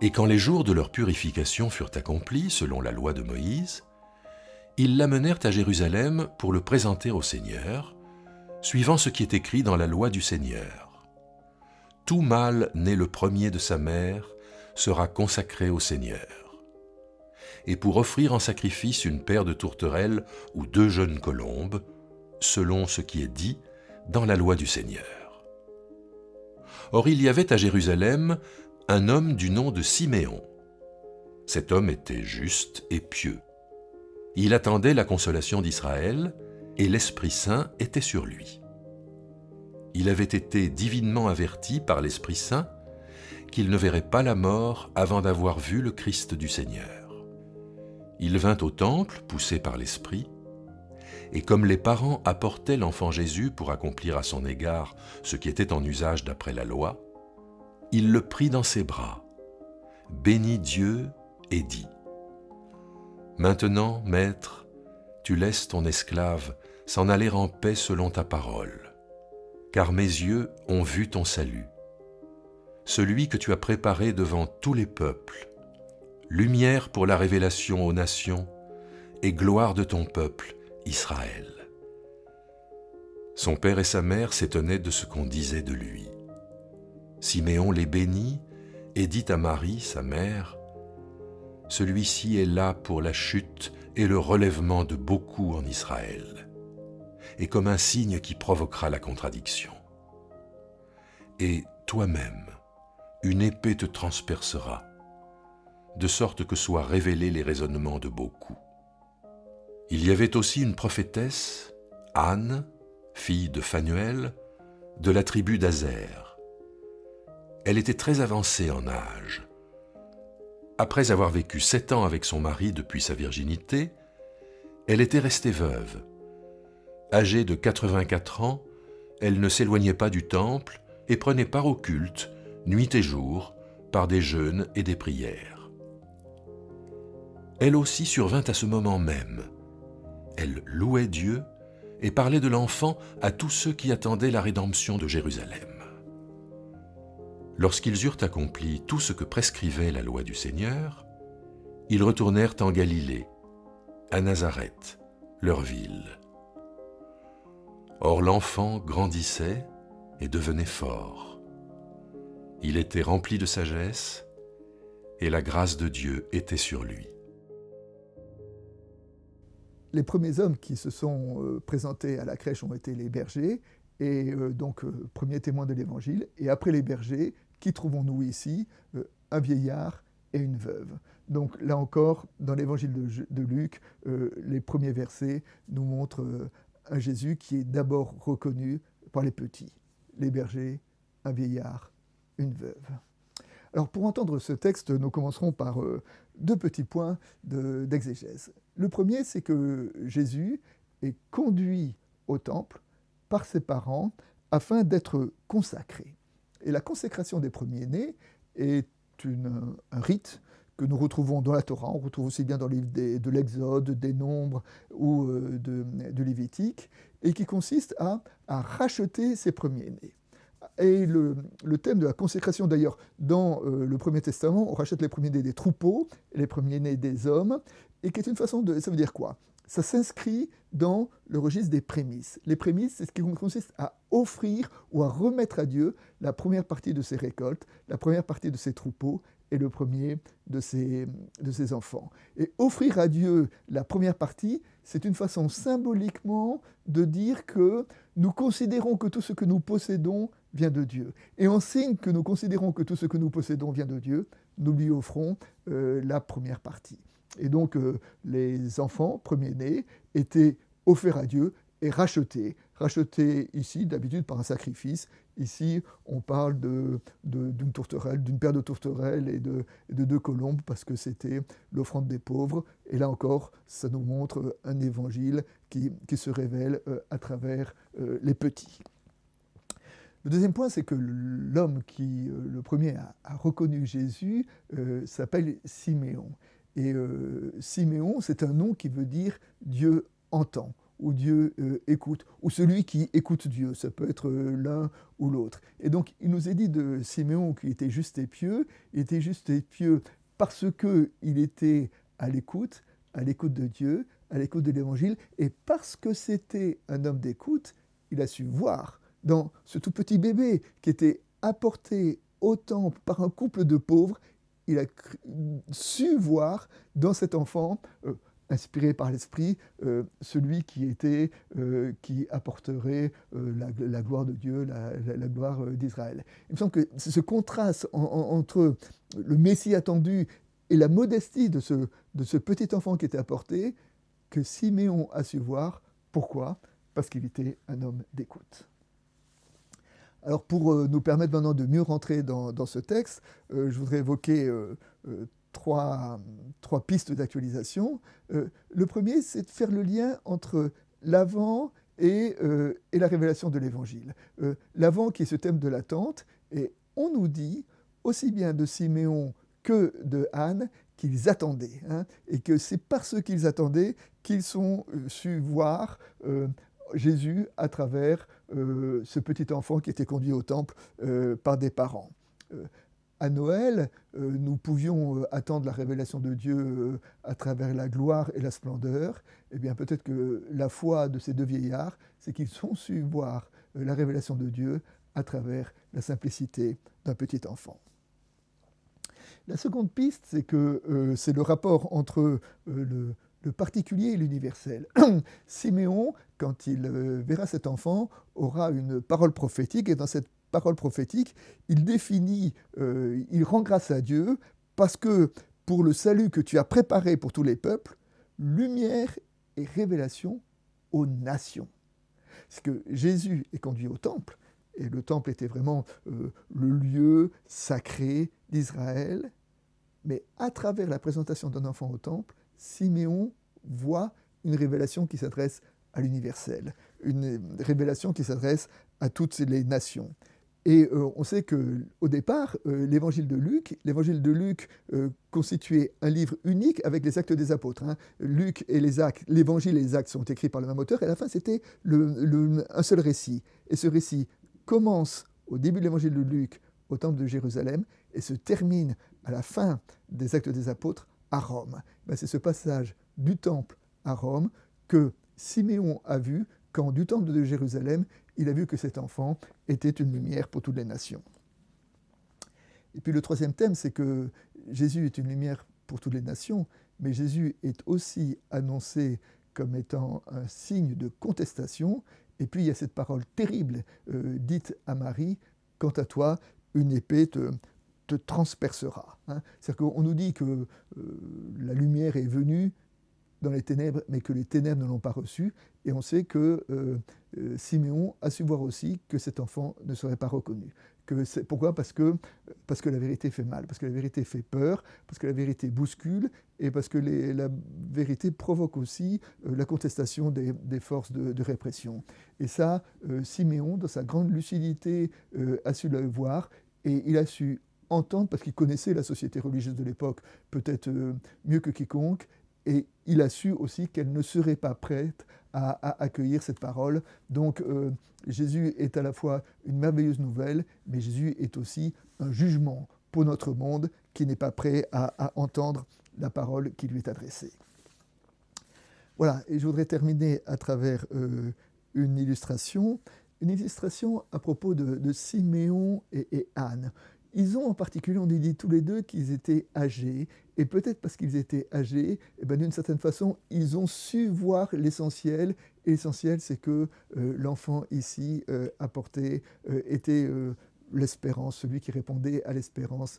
Et quand les jours de leur purification furent accomplis, selon la loi de Moïse, ils l'amenèrent à Jérusalem pour le présenter au Seigneur, suivant ce qui est écrit dans la loi du Seigneur. Tout mâle né le premier de sa mère sera consacré au Seigneur. Et pour offrir en sacrifice une paire de tourterelles ou 2 jeunes colombes, selon ce qui est dit dans la loi du Seigneur. Or il y avait à Jérusalem un homme du nom de Siméon. Cet homme était juste et pieux. Il attendait la consolation d'Israël, et l'Esprit Saint était sur lui. Il avait été divinement averti par l'Esprit Saint qu'il ne verrait pas la mort avant d'avoir vu le Christ du Seigneur. Il vint au temple, poussé par l'Esprit, et comme les parents apportaient l'enfant Jésus pour accomplir à son égard ce qui était en usage d'après la loi, il le prit dans ses bras, bénit Dieu et dit : « Maintenant, Maître, tu laisses ton esclave s'en aller en paix selon ta parole, car mes yeux ont vu ton salut, celui que tu as préparé devant tous les peuples, lumière pour la révélation aux nations et gloire de ton peuple, Israël. » Son père et sa mère s'étonnaient de ce qu'on disait de lui. Siméon les bénit et dit à Marie, sa mère : « Celui-ci est là pour la chute et le relèvement de beaucoup en Israël, et comme un signe qui provoquera la contradiction. Et toi-même, une épée te transpercera, de sorte que soient révélés les raisonnements de beaucoup. » Il y avait aussi une prophétesse, Anne, fille de Phanuel, de la tribu d'Azer. Elle était très avancée en âge. Après avoir vécu 7 ans avec son mari depuis sa virginité, elle était restée veuve. Âgée de 84 ans, elle ne s'éloignait pas du temple et prenait part au culte, nuit et jour, par des jeûnes et des prières. Elle aussi survint à ce moment même. Elle louait Dieu et parlait de l'enfant à tous ceux qui attendaient la rédemption de Jérusalem. Lorsqu'ils eurent accompli tout ce que prescrivait la loi du Seigneur, ils retournèrent en Galilée, à Nazareth, leur ville. Or l'enfant grandissait et devenait fort. Il était rempli de sagesse, et la grâce de Dieu était sur lui. Les premiers hommes qui se sont présentés à la crèche ont été les bergers, et premier témoin de l'Évangile. Et après les bergers, qui trouvons-nous ici ? Un vieillard et une veuve. Donc là encore, dans l'Évangile de Luc, les premiers versets nous montrent un Jésus qui est d'abord reconnu par les petits, les bergers, un vieillard, une veuve. Alors pour entendre ce texte, nous commencerons par 2 petits points d'exégèse. Le premier, c'est que Jésus est conduit au temple par ses parents afin d'être consacré. Et la consécration des premiers-nés est un rite que nous retrouvons dans la Torah, on retrouve aussi bien dans le livre de l'Exode, des Nombres ou de Lévitique, et qui consiste à racheter ses premiers-nés. Et le thème de la consécration, d'ailleurs, dans le Premier Testament, on rachète les premiers-nés des troupeaux, les premiers-nés des hommes, et qui est une façon de... Ça veut dire quoi ? Ça s'inscrit dans le registre des prémices. Les prémices, c'est ce qui consiste à offrir ou à remettre à Dieu la première partie de ses récoltes, la première partie de ses troupeaux et le premier de ses enfants. Et offrir à Dieu la première partie, c'est une façon symboliquement de dire que nous considérons que tout ce que nous possédons vient de Dieu. Et en signe que nous considérons que tout ce que nous possédons vient de Dieu, nous lui offrons la première partie. Et donc, les enfants premiers-nés étaient offerts à Dieu et rachetés. Rachetés ici, d'habitude, par un sacrifice. Ici, on parle d'une tourterelle, d'une paire de tourterelles et de 2 colombes, parce que c'était l'offrande des pauvres. Et là encore, ça nous montre un évangile qui se révèle à travers les petits. Le deuxième point, c'est que l'homme qui, le premier, a reconnu Jésus s'appelle Siméon. Et Siméon, c'est un nom qui veut dire « Dieu entend » où Dieu écoute, ou celui qui écoute Dieu. Ça peut être l'un ou l'autre. Et donc, il nous est dit de Siméon qu'il était juste et pieux. Il était juste et pieux parce qu'il était à l'écoute de Dieu, à l'écoute de l'Évangile, et parce que c'était un homme d'écoute, il a su voir dans ce tout petit bébé qui était apporté au temple par un couple de pauvres, il a su voir dans cet enfant, inspiré par l'Esprit, celui qui apporterait la gloire de Dieu, la gloire d'Israël. Il me semble que c'est ce contraste entre le Messie attendu et la modestie de ce petit enfant qui était apporté, que Siméon a su voir. Pourquoi ? Parce qu'il était un homme d'écoute. Alors pour nous permettre maintenant de mieux rentrer dans ce texte, je voudrais évoquer trois pistes d'actualisation. Le premier, c'est de faire le lien entre l'Avent et la révélation de l'Évangile. L'Avent qui est ce thème de l'attente, et on nous dit, aussi bien de Siméon que de Anne, qu'ils attendaient, et que c'est parce qu'ils attendaient qu'ils ont su voir Jésus à travers ce petit enfant qui était conduit au temple par des parents. À Noël, nous pouvions attendre la révélation de Dieu à travers la gloire et la splendeur. Eh bien, peut-être que la foi de ces deux vieillards, c'est qu'ils ont su voir la révélation de Dieu à travers la simplicité d'un petit enfant. La seconde piste, c'est que c'est le rapport entre le particulier et l'universel. Siméon, quand il verra cet enfant, aura une parole prophétique, et dans cette parole prophétique, il définit, il rend grâce à Dieu, parce que pour le salut que tu as préparé pour tous les peuples, lumière et révélation aux nations. C'est que Jésus est conduit au temple, et le temple était vraiment le lieu sacré d'Israël, mais à travers la présentation d'un enfant au temple, Siméon voit une révélation qui s'adresse à l'universel, une révélation qui s'adresse à toutes les nations. Et on sait qu'au départ, l'évangile de Luc constituait un livre unique avec les actes des apôtres. Luc et les actes, l'évangile et les actes sont écrits par le même auteur, et à la fin c'était un seul récit. Et ce récit commence au début de l'évangile de Luc, au temple de Jérusalem, et se termine à la fin des actes des apôtres à Rome. C'est ce passage du temple à Rome que Siméon a vu quand, du temple de Jérusalem, il a vu que cet enfant était une lumière pour toutes les nations. Et puis le troisième thème, c'est que Jésus est une lumière pour toutes les nations, mais Jésus est aussi annoncé comme étant un signe de contestation. Et puis il y a cette parole terrible dite à Marie, « Quant à toi, une épée te transpercera ». C'est-à-dire qu'on nous dit que la lumière est venue dans les ténèbres, mais que les ténèbres ne l'ont pas reçue. Et on sait que Siméon a su voir aussi que cet enfant ne serait pas reconnu. Pourquoi ? Parce que la vérité fait mal, parce que la vérité fait peur, parce que la vérité bouscule, et parce que la vérité provoque aussi la contestation des forces de répression. Et ça, Siméon, dans sa grande lucidité, a su le voir, et il a su entendre, parce qu'il connaissait la société religieuse de l'époque peut-être mieux que quiconque, et il a su aussi qu'elle ne serait pas prête à accueillir cette parole. Donc Jésus est à la fois une merveilleuse nouvelle, mais Jésus est aussi un jugement pour notre monde qui n'est pas prêt à entendre la parole qui lui est adressée. Voilà, et je voudrais terminer à travers une illustration à propos de Siméon et Anne. Ils ont en particulier, on dit tous les deux qu'ils étaient âgés, et peut-être parce qu'ils étaient âgés, d'une certaine façon, ils ont su voir l'essentiel, et l'essentiel c'est que l'enfant ici était l'espérance, celui qui répondait à l'espérance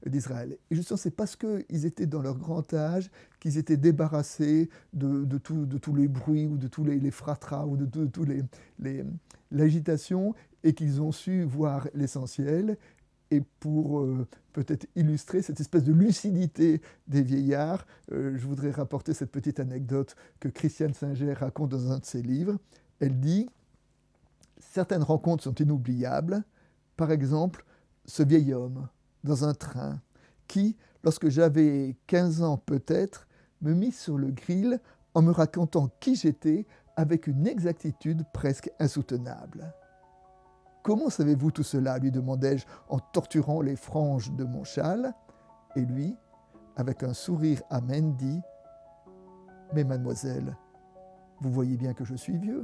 d'Israël. Et justement, c'est parce qu'ils étaient dans leur grand âge qu'ils étaient débarrassés de tous les bruits, ou de tous les fratras, ou de tous l'agitation, et qu'ils ont su voir l'essentiel. Et pour peut-être illustrer cette espèce de lucidité des vieillards, je voudrais rapporter cette petite anecdote que Christiane Singer raconte dans un de ses livres. Elle dit « Certaines rencontres sont inoubliables. Par exemple, ce vieil homme dans un train qui, lorsque j'avais 15 ans peut-être, me mit sur le grill en me racontant qui j'étais avec une exactitude presque insoutenable. « Comment savez-vous tout cela ?» lui demandai-je en torturant les franges de mon châle. Et lui, avec un sourire amène, dit « Mais mademoiselle, vous voyez bien que je suis vieux.